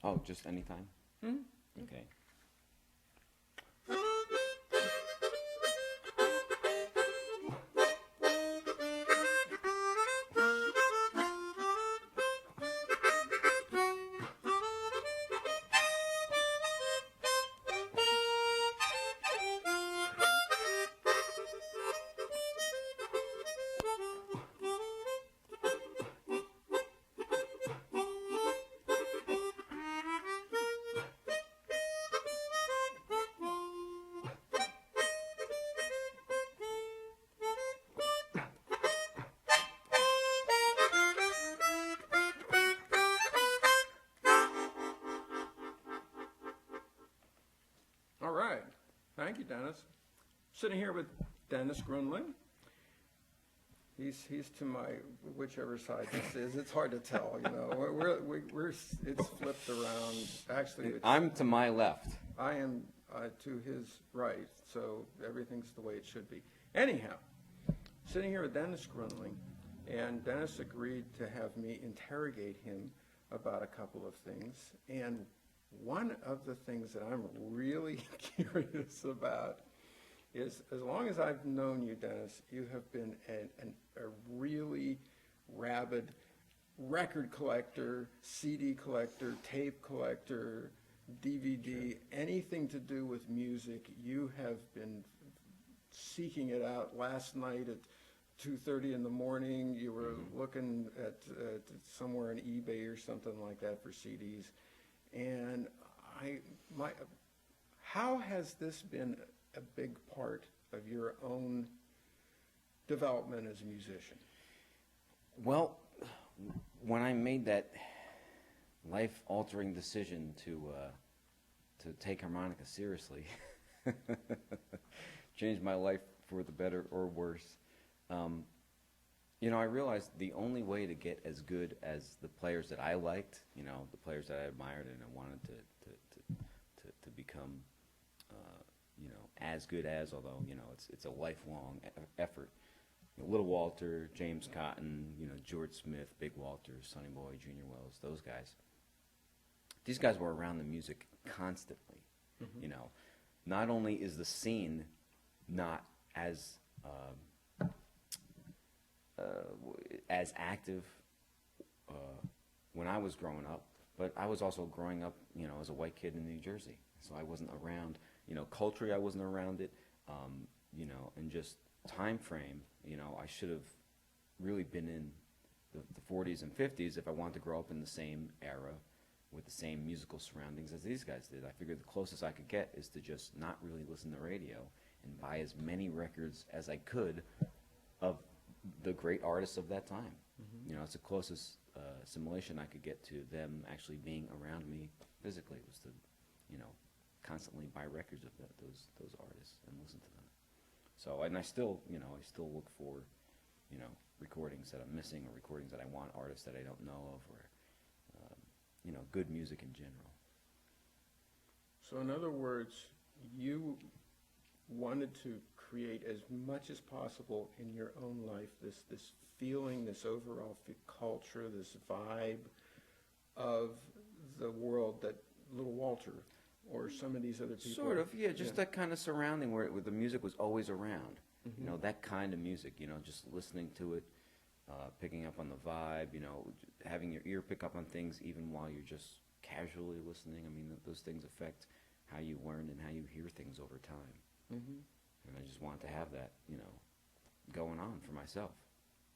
Oh, just anytime? Hmm? Okay. All right. Thank you, Dennis. Sitting here with Dennis Gruenling. He's to my whichever side this is. It's hard to tell, you know. It's flipped around. Actually, I'm to my left. I am to his right, so everything's the way it should be. Anyhow, sitting here with Dennis Gruenling, and Dennis agreed to have me interrogate him about a couple of things. And one of the things that I'm really curious about is, as long as I've known you, Dennis, you have been a really rabid record collector, CD collector, tape collector, DVD, anything to do with music. You have been seeking it out. Last night at 2:30 in the morning, you were looking at somewhere on eBay or something like that for CDs. And how has this been a big part of your own development as a musician? Well, when I made that life-altering decision to take harmonica seriously, changed my life for the better or worse. You know, I realized the only way to get as good as the players that I liked, you know, the players that I admired and I wanted to become, you know, as good as, although, you know, it's a lifelong effort. You know, Little Walter, James Cotton, you know, George Smith, Big Walter, Sonny Boy, Junior Wells, those guys. These guys were around the music constantly. Mm-hmm. You know, not only is the scene not as active when I was growing up, but I was also growing up, you know, as a white kid in New Jersey. So I wasn't around, you know, culturally I wasn't around it, you know, and just time frame, you know, I should have really been in the 40s and 50s if I wanted to grow up in the same era with the same musical surroundings as these guys did. I figured the closest I could get is to just not really listen to radio and buy as many records as I could of the great artists of that time. Mm-hmm. You know, it's the closest assimilation I could get to them actually being around me physically, was to, you know, constantly buy records of those artists and listen to them. So, and I still, you know, I still look for, you know, recordings that I'm missing or recordings that I want, artists that I don't know of, or, you know, good music in general. So in other words, you wanted to create as much as possible in your own life this feeling, this overall culture, this vibe of the world that Little Walter or some of these other people. Sort of, yeah, just that kind of surrounding where the music was always around. Mm-hmm. You know, that kind of music, you know, just listening to it, picking up on the vibe, you know, having your ear pick up on things even while you're just casually listening. I mean, those things affect how you learn and how you hear things over time. Mm-hmm. And I just wanted to have that, you know, going on for myself.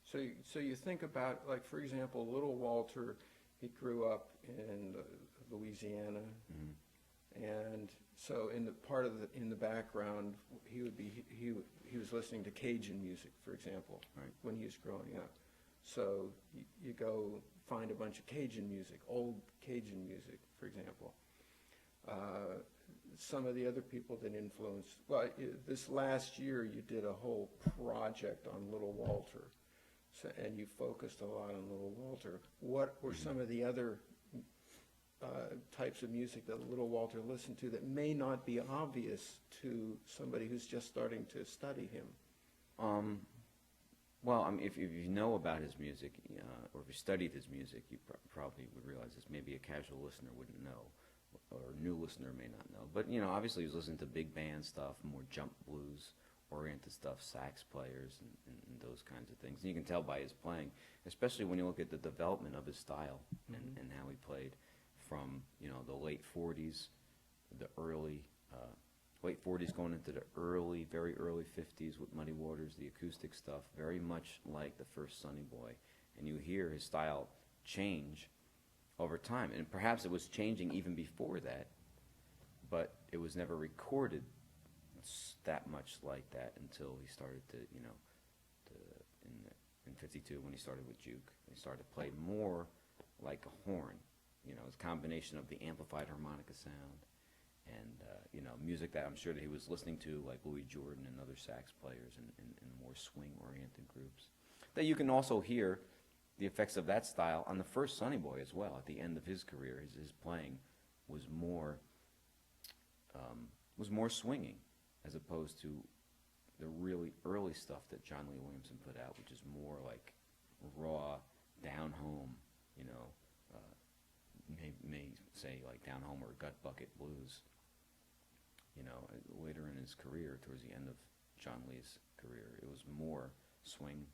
So you think about, like, for example, Little Walter, he grew up in Louisiana, mm-hmm. and so in the background, he was listening to Cajun music, for example, right, when he was growing up. So you go find a bunch of Cajun music, old Cajun music, for example. Some of the other people that influenced, well, this last year you did a whole project on Little Walter, and you focused a lot on Little Walter. What were some of the other types of music that Little Walter listened to that may not be obvious to somebody who's just starting to study him? Well, I mean, if you know about his music, or if you studied his music, you probably would realize this. Maybe a casual listener wouldn't know, or a new listener may not know. But obviously, he was listening to big band stuff, more jump blues oriented stuff, sax players, and those kinds of things. And you can tell by his playing, especially when you look at the development of his style and how he played from the late '40s, the early late '40s going into the very early '50s with Muddy Waters, the acoustic stuff, very much like the first Sonny Boy. And you hear his style change over time. And perhaps it was changing even before that, but it was never recorded that much like that until he started to, in '52 when he started with Juke. He started to play more like a horn. It's a combination of the amplified harmonica sound and music that I'm sure that he was listening to, like Louis Jordan and other sax players and more swing-oriented groups. That you can also hear the effects of that style on the first Sonny Boy as well. At the end of his career, his playing was more swinging, as opposed to the really early stuff that John Lee Williamson put out, which is more like raw, down home, may say like down home or gut bucket blues. Later in his career, towards the end of John Lee's career, it was more swing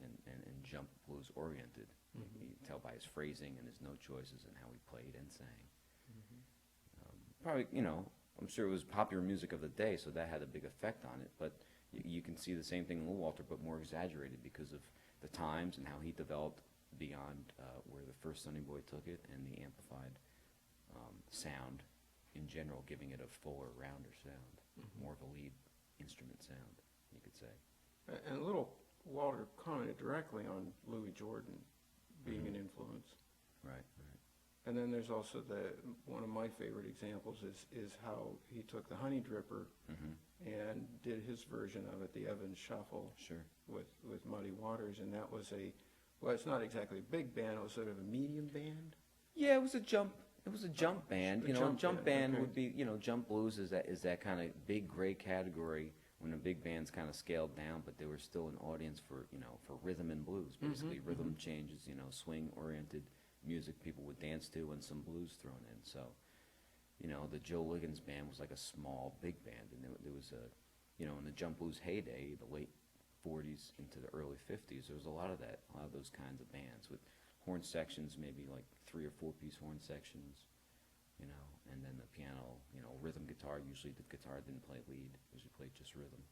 and jump blues oriented. You can tell by his phrasing and his note choices and how he played and sang. Probably, I'm sure it was popular music of the day, so that had a big effect on it. But you can see the same thing in Lil Walter, but more exaggerated because of the times and how he developed beyond where the first Sonny Boy took it, and the amplified sound in general, giving it a fuller, rounder sound, more of a lead instrument sound, you could say. And Little Walter commented directly on Louis Jordan being an influence. Right. And then there's also one of my favorite examples is how he took the Honey Dripper and did his version of it, the Evans Shuffle, Sure. with Muddy Waters, and that was well, it's not exactly a big band, it was sort of a medium band. Yeah, it was a jump. It was a jump band. Jump band okay. would be, jump blues is that kind of big gray category when the big bands kind of scaled down, but there was still an audience for rhythm and blues, basically rhythm changes, swing oriented music people would dance to, and some blues thrown in. So, the Joe Liggins band was like a small big band, and there was in the jump blues heyday, the late '40s into the early '50s, there was a lot of those kinds of bands with horn sections, maybe like 3 or 4 piece horn sections, and then the piano, rhythm guitar. Usually the guitar didn't play lead; usually played just rhythm,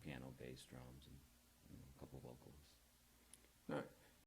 piano, bass, drums, and a couple vocalists. Now,